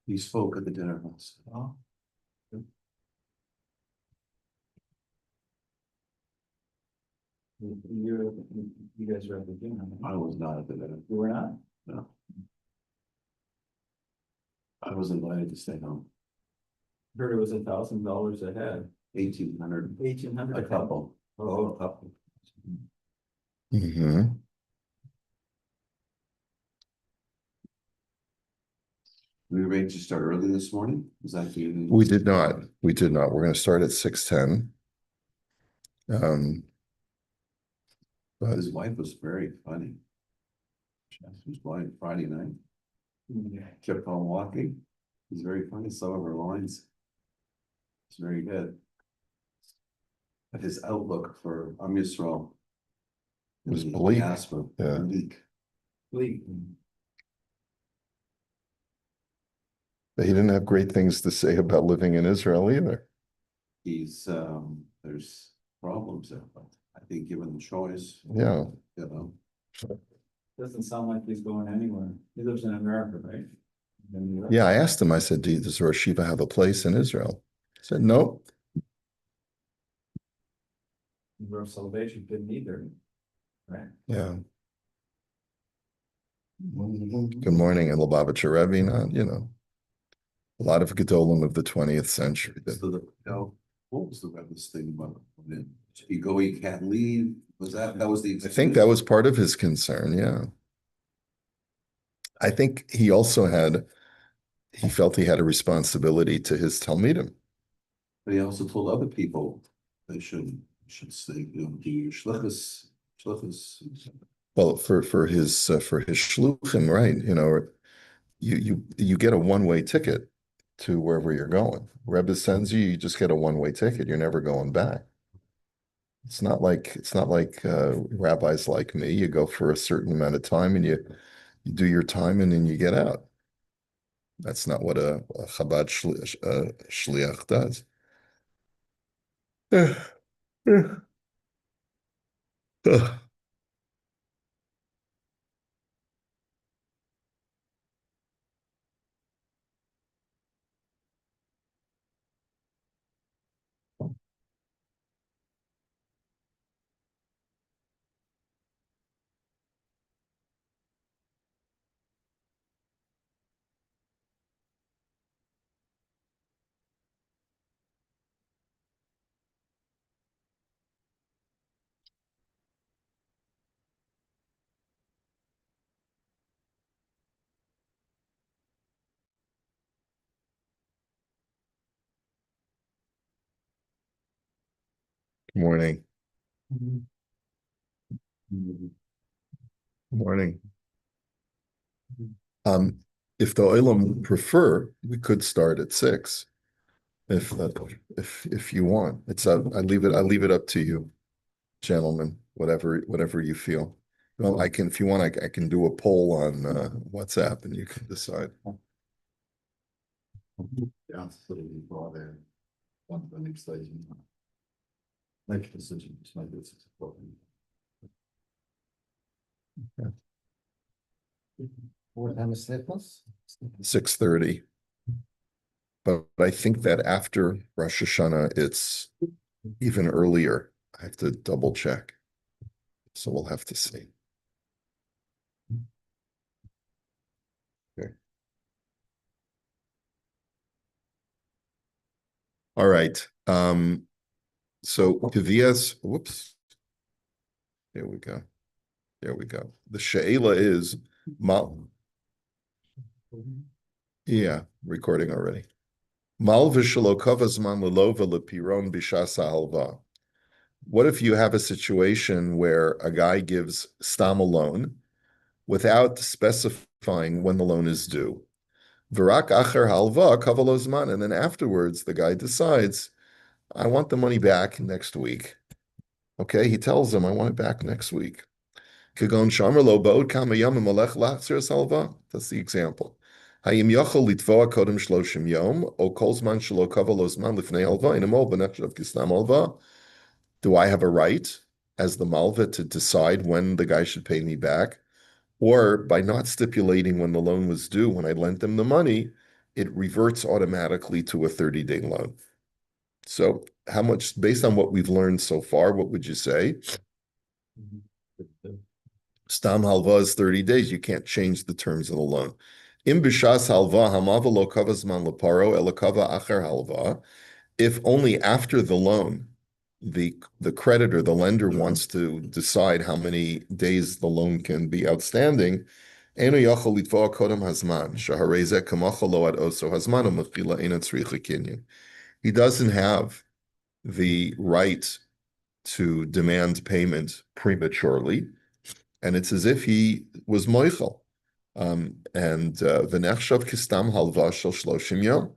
He spoke at the dinner house. Oh. You guys were at the dinner. I was not at the dinner. You were not? No. I was invited to stay home. Heard it was $1,000 a head. 1,800. 1,800. A couple. Oh, a couple. Mm-hmm. We were ready to start early this morning. Was that the? We did not. We did not. We're going to start at 6:10. But His wife was very funny. She was blind Friday night. Kept on walking. He's very funny. Some of her lines. It's very good. But his outlook for Yisrael was bleak. Yeah. Bleak. he didn't have great things to say about living in Israel either. He's there's problems there, but I think given the choice, Yeah. you know. Doesn't sound like he's going anywhere. He lives in America, right? Yeah, I asked him, I said, does Rosh Yeshiva have a place in Israel? He said, nope. Real Salvation didn't either. Right. Yeah. Good morning, and Lubavitcher Rebbe, a lot of Gedolim of the 20th century. So what was the Rebbe's thing about when you go, you can't leave? Was that was the I think that was part of his concern, yeah. I think he also felt he had a responsibility to his Talmidim. But he also told other people they should say, do your shlichus. Well, for his shluchim, right? You get a one-way ticket to wherever you're going. Rebbe sends you, you just get a one-way ticket. You're never going back. It's not like rabbis like me. You go for a certain amount of time and you do your time and then you get out. That's not what a Chabad shliach does. Good morning. Morning. If the Olam prefer, we could start at 6. If you want. I leave it up to you, gentlemen, whatever you feel. Well, if you want, I can do a poll on WhatsApp and you can decide. Yeah, so we brought in one the next station. Make a decision, it's maybe it's important. What time is it? 6:30. But I think that after Rosh Hashanah, it's even earlier. I have to double check. So we'll have to see. Okay. All right. So Kavias, whoops. There we go. The She'ela is yeah, recording already. Mal v'shelo kavazman lelova lepiron b'shasa halva. What if you have a situation where a guy gives stam a loan without specifying when the loan is due? V'rak acher halva kavalo zman, and then afterwards the guy decides, I want the money back next week. Okay, he tells him, I want it back next week. Kagon shamer lo ba'od kama yamim alech lachzer salva. That's the example. Hayim yochel litvoa kodem shloshim yom o kol zman shelo kavalo zman lifnei halva inamol b'nechshav kistam halva. Do I have a right as the malva to decide when the guy should pay me back? Or by not stipulating when the loan was due, when I lent him the money, it reverts automatically to a 30-day loan. So how much, based on what we've learned so far, what would you say? Stam halva is 30 days. You can't change the terms of the loan. Im b'shas halva hamava lo kava zman leparo ela kava acher halva. If only after the loan, the creditor, the lender wants to decide how many days the loan can be outstanding, eno yachol litvoa kodam hazman shaharei zeh kamacha lo ad oso hazman umechila ena tzricha kinyan. He doesn't have the right to demand payment prematurely, and it's as if he was moichel. And v'nechshav kistam halva shel shloshim yom,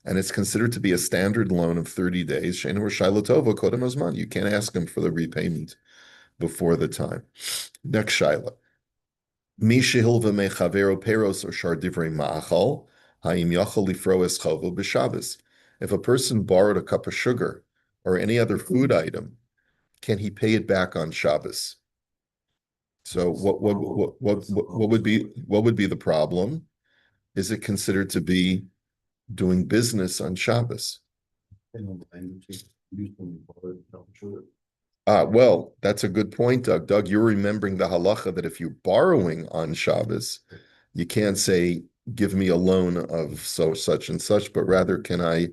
and it's considered to be a standard loan of 30 days. She'ein rishai l'tova kodem hazman. You can't ask him for the repayment before the time. Next shaila. Mi shehilva mechavero peros or shar divrei ma'achal ha'im yachol lifro es chovo b'Shabbos. If a person borrowed a cup of sugar or any other food item, can he pay it back on Shabbos? So what would be the problem? Is it considered to be doing business on Shabbos? Well, that's a good point, Doug. Doug, you're remembering the halacha that if you're borrowing on Shabbos, you can't say, give me a loan of so such and such, but rather I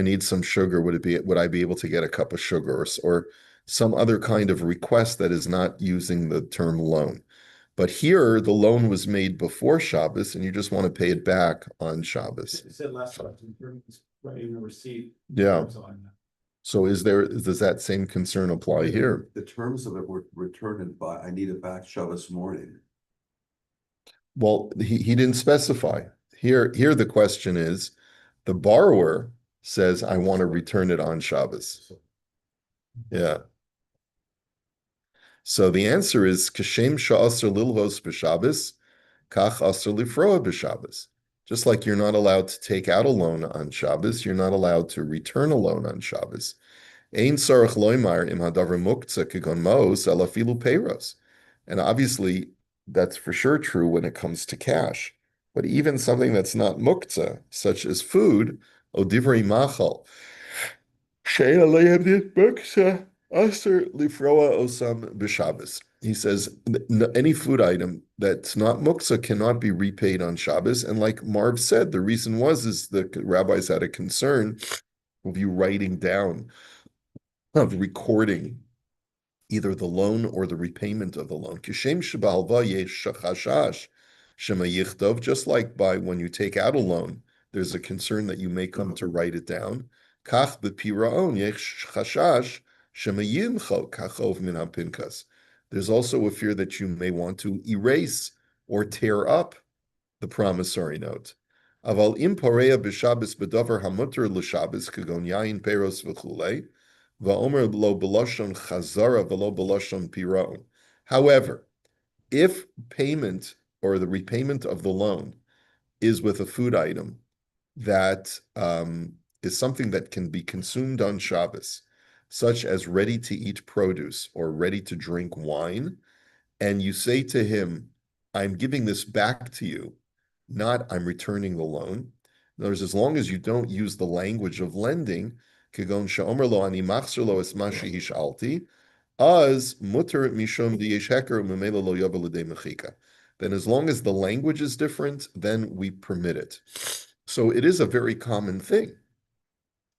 need some sugar. Would I be able to get a cup of sugar or some other kind of request that is not using the term loan? But here, the loan was made before Shabbos, and you just want to pay it back on Shabbos. It said last time, writing a receipt. Yeah. So does that same concern apply here? The terms of it were returned by, I need it back Shabbos morning. Well, he didn't specify. Here the question is, the borrower says, I want to return it on Shabbos. Yeah. So the answer is kashem sha'aser lilvos b'Shabbos, kach aser lifroa b'Shabbos. Just like you're not allowed to take out a loan on Shabbos, you're not allowed to return a loan on Shabbos. Ein sarach loymar im hadavar muktzah kigon maos elafilu peiros. And obviously, that's for sure true when it comes to cash. But even something that's not muktzah, such as food, odivrei machal, she'en aleihem muktzah, aser lifroa osam b'Shabbos. He says any food item that's not muktzah cannot be repaid on Shabbos. And like Marv said, the reason is the rabbis had a concern of you writing down, of recording either the loan or the repayment of the loan. Just like by when you take out a loan, there's a concern that you may come to write it down. There's also a fear that you may want to erase or tear up the promissory note. Aval im pareya b'Shabbos b'davar hamuter l'Shabbos kagon yayin peros v'chulei va'omer lo b'lashon chazara v'lo b'lashon piron. However, if payment or the repayment of the loan is with a food item that is something that can be consumed on Shabbos, such as ready-to-eat produce or ready-to-drink wine, and you say to him, I'm giving this back to you, not I'm returning the loan. In other words, as long as you don't use the language of lending, kagon sha'omer lo ani machzer lo es ma shehishalti, az muter mishum diyesh heker u'memela lo yava l'dei mechika. Then as long as the language is different, then we permit it. So it is a very common thing.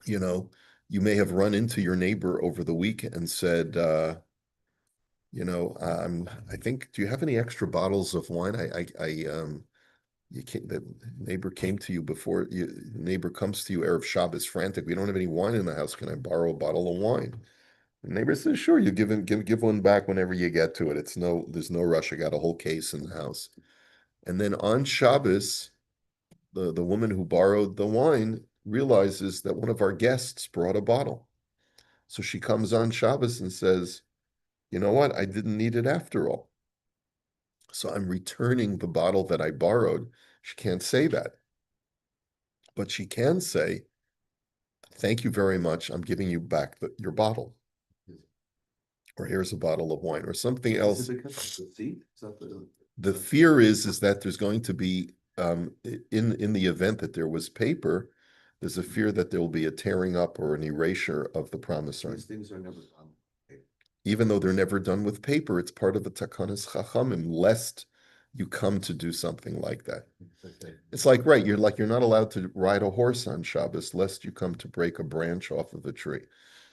You know, you may have run into your neighbor over the week and said, I think, do you have any extra bottles of wine? The neighbor came to you before the neighbor comes to you Erev Shabbos frantic. We don't have any wine in the house. Can I borrow a bottle of wine? The neighbor says, sure, you give one back whenever you get to it. There's no rush. I got a whole case in the house. And then on Shabbos, the woman who borrowed the wine realizes that one of our guests brought a bottle. So she comes on Shabbos and says, you know what? I didn't need it after all. So I'm returning the bottle that I borrowed. She can't say that. But she can say, thank you very much. I'm giving you back your bottle. Or here's a bottle of wine or something else. Is it because of the seat? Is that The fear is that there's going to be in the event that there was paper, there's a fear that there will be a tearing up or an erasure of the promissory. These things are never done. Even though they're never done with paper, it's part of the takanas chachamim, lest you come to do something like that. It's like, right, you're not allowed to ride a horse on Shabbos, lest you come to break a branch off of a tree.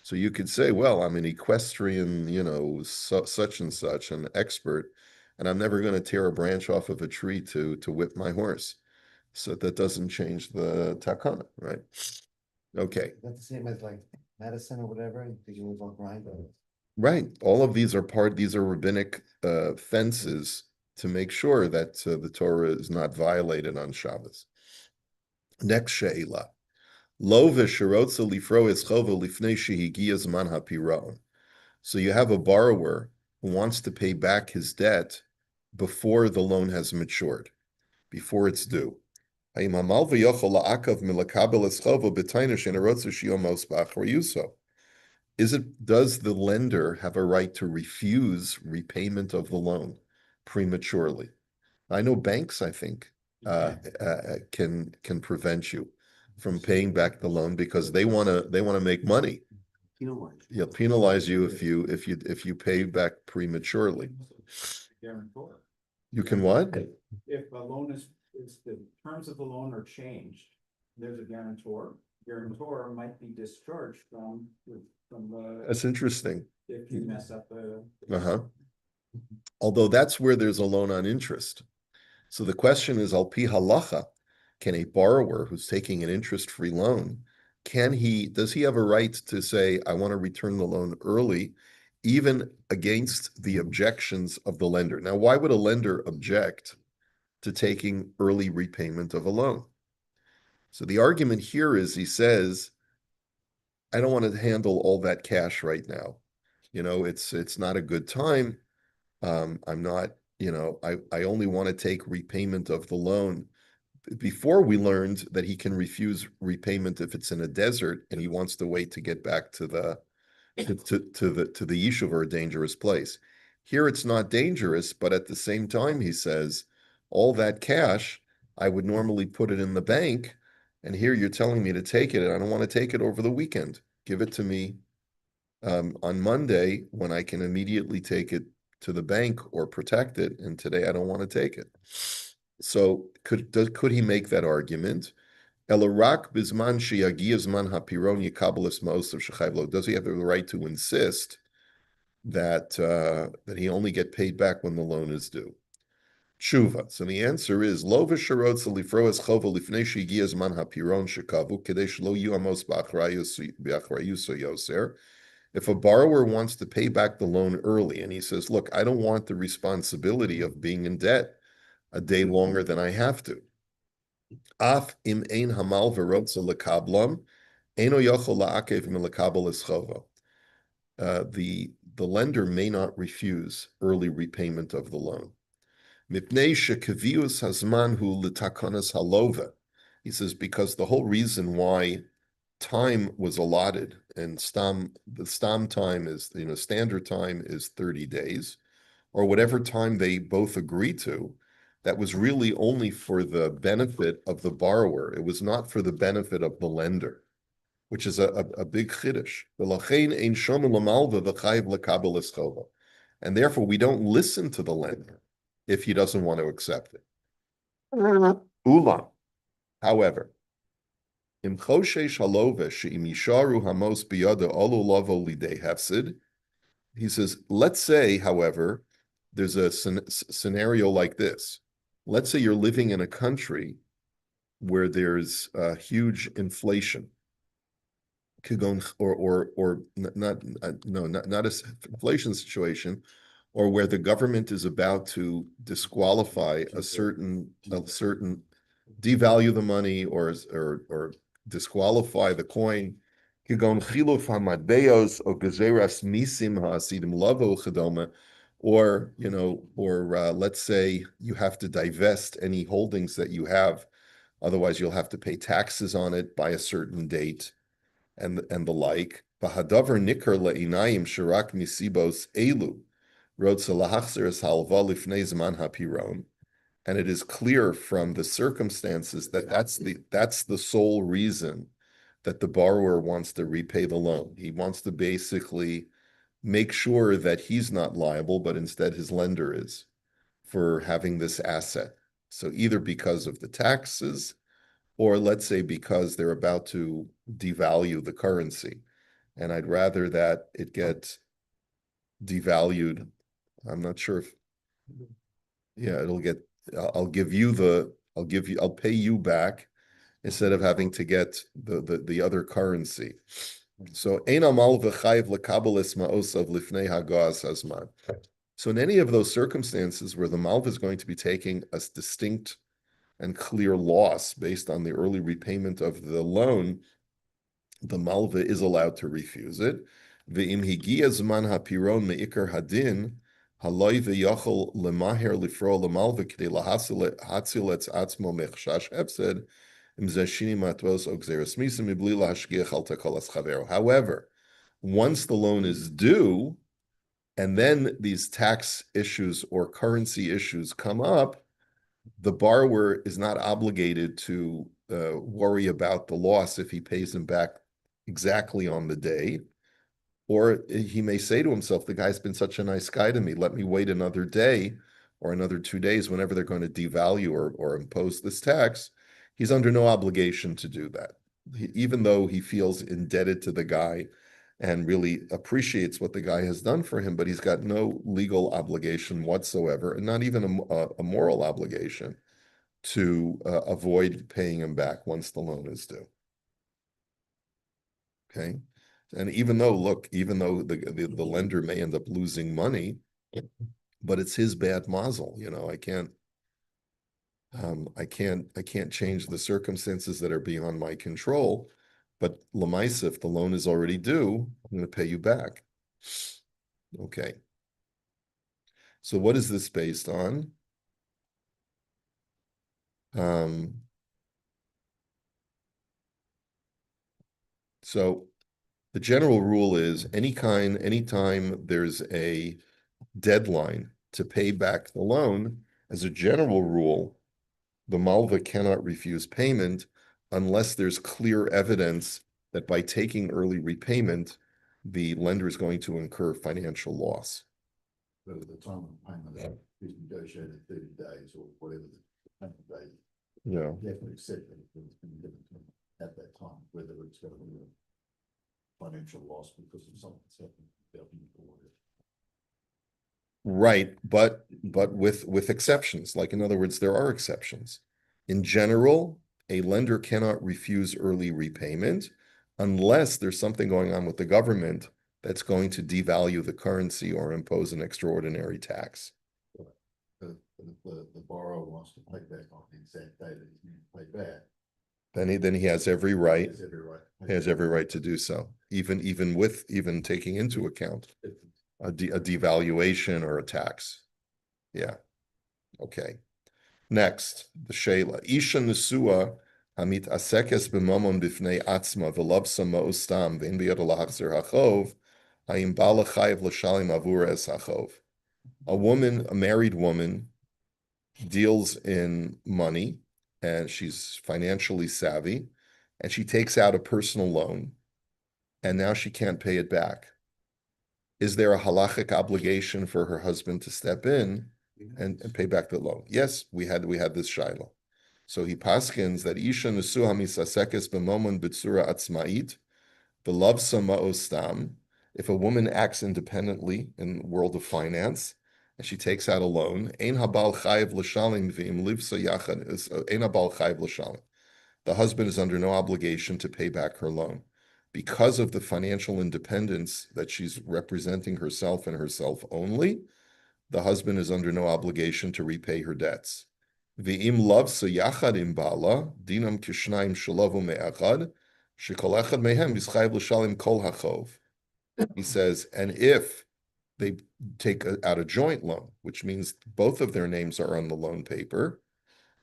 So you could say, well, I'm an equestrian, such and such, an expert, and I'm never going to tear a branch off of a tree to whip my horse. So that doesn't change the takana, right? Okay. That's the same as like medicine or whatever, because you live on grind. Right. All of these are these are rabbinic fences to make sure that the Torah is not violated on Shabbos. Next she'ila. Lo v'shirotza lifro eschova lifnei shehigia zman hapiraon. So you have a borrower who wants to pay back his debt before the loan has matured, before it's due. Hayim hamal v'yochol la'akav milakabel eschova b'taina shenerotza shiomos b'achrayuso. Does the lender have a right to refuse repayment of the loan prematurely? I know banks, I think, can prevent you from paying back the loan because they want to make money. They'll penalize you if you pay back prematurely. Guarantor. You can what? If a loan is the terms of the loan are changed, there's a guarantor. Guarantor might be discharged from the, That's interesting. if you mess up the. Uh-huh. Although that's where there's a loan on interest. So the question is, al pi halacha, can a borrower who's taking an interest-free loan, does he have a right to say, I want to return the loan early, even against the objections of the lender? Now, why would a lender object to taking early repayment of a loan? So the argument here is he says, I don't want to handle all that cash right now. It's not a good time. I'm not, I only want to take repayment of the loan. Before we learned that he can refuse repayment if it's in a desert and he wants to wait to get back to the yishuv or a dangerous place. Here it's not dangerous, but at the same time, he says, all that cash, I would normally put it in the bank. And here you're telling me to take it, and I don't want to take it over the weekend. Give it to me on Monday when I can immediately take it to the bank or protect it. And today I don't want to take it. So could he make that argument? Does he have the right to insist that he only get paid back when the loan is due? Tshuva. So the answer is lo v'sharotza lifro es chova lifnei shegiya zman hapiron shekavu kedei shelo yuamos b'achrayuso yoser. If a borrower wants to pay back the loan early and he says, look, I don't want the responsibility of being in debt a day longer than I have to. Af im ein hamal v'rotza lekablam eno yochol la'akev milakabel eschova. The lender may not refuse early repayment of the loan. He says, because the whole reason why time was allotted, and the stam time is, standard time is 30 days, or whatever time they both agree to, that was really only for the benefit of the borrower. It was not for the benefit of the lender, which is a big chiddush. And therefore, we don't listen to the lender if he doesn't want to accept it. Ulam. However, im choshesh halove she'im yisharu hamos biyada olu lavo lidei hefsid. He says, let's say, however, there's a scenario like this. Let's say you're living in a country where there's huge inflation. Or not a inflation situation, or where the government is about to disqualify a certain devalue the money or disqualify the coin. Or let's say you have to divest any holdings that you have, otherwise you'll have to pay taxes on it by a certain date, and the like. V'hadavar nikar le'inayim shirak misibos elu. Rotze lahachzir es halva lifnei zman hapiron. And it is clear from the circumstances that that's the sole reason that the borrower wants to repay the loan. He wants to basically make sure that he's not liable, but instead his lender is for having this asset. So either because of the taxes, or let's say because they're about to devalue the currency. And I'd rather that it get devalued. I'm not sure if, yeah, it'll get, I'll pay you back instead of having to get the other currency. So ein amal v'chayiv lekabelis ma'osav lifnei hagaz hazman. So in any of those circumstances where the malva is going to be taking a distinct and clear loss based on the early repayment of the loan, the malva is allowed to refuse it. Ve'im higia zman hapiron me'ikar hadin haloi ve'yochel lemaher lifro lemalva k'dei lahatzil etz atzmo mechshash hefsed im zeshini matros ogzeres misa mibli lahashgiach al takolas chavero. However, once the loan is due, and then these tax issues or currency issues come up, the borrower is not obligated to worry about the loss if he pays him back exactly on the day. Or he may say to himself, the guy's been such a nice guy to me, let me wait another day or another 2 days whenever they're going to devalue or impose this tax. He's under no obligation to do that. Even though he feels indebted to the guy and really appreciates what the guy has done for him, but he's got no legal obligation whatsoever, and not even a moral obligation to avoid paying him back once the loan is due. Okay, and even though the lender may end up losing money, but it's his bad mazel. I can't change the circumstances that are beyond my control. But Lamaisa, if the loan is already due, I'm going to pay you back. Okay. So what is this based on? So the general rule is anytime there's a deadline to pay back the loan, as a general rule, the malva cannot refuse payment unless there's clear evidence that by taking early repayment, the lender is going to incur financial loss. But at the time of payment, is negotiated 30 days or whatever the payment date. Yeah. You have to accept that it's been given to them at that time, whether it's going to be a financial loss because of something that's happened. Right, but with exceptions. Like, in other words, there are exceptions. In general, a lender cannot refuse early repayment unless there's something going on with the government that's going to devalue the currency or impose an extraordinary tax. But if the borrower wants to pay back on the exact date that he's going to pay back, Then he has every right. he has every right To do so, even taking into account a devaluation or a tax. Yeah. Okay. Next, the Shayla. Isha Nesua Amit Asekes b'momon b'fnei atzma v'labsa ma'ostam v'in b'yad lahachzir hachov ha'im bala chayiv l'shalim avur es hachov. A married woman, deals in money, and she's financially savvy, and she takes out a personal loan, and now she can't pay it back. Is there a halachic obligation for her husband to step in and pay back the loan? Yes, we had this shaila. So he paskins that isha nesuha misasekes b'momon b'tzura atzma'it v'lavsa ma'ostam. If a woman acts independently in the world of finance and she takes out a loan, ein habal chayiv l'shalim v'im livsa yachad ein habal chayiv l'shalim. The husband is under no obligation to pay back her loan. Because of the financial independence that she's representing herself and herself only, the husband is under no obligation to repay her debts. V'im lavsa yachad im bala dinam kishnayim shalavu me'achad shekol echad mehem yischayiv l'shalim kol hachov. He says, and if they take out a joint loan, which means both of their names are on the loan paper,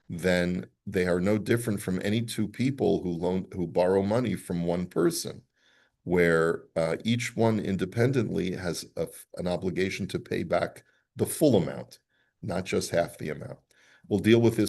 then they are no different from any two people who borrow money from one person. where each one independently has an obligation to pay back the full amount, not just half the amount. We'll deal with this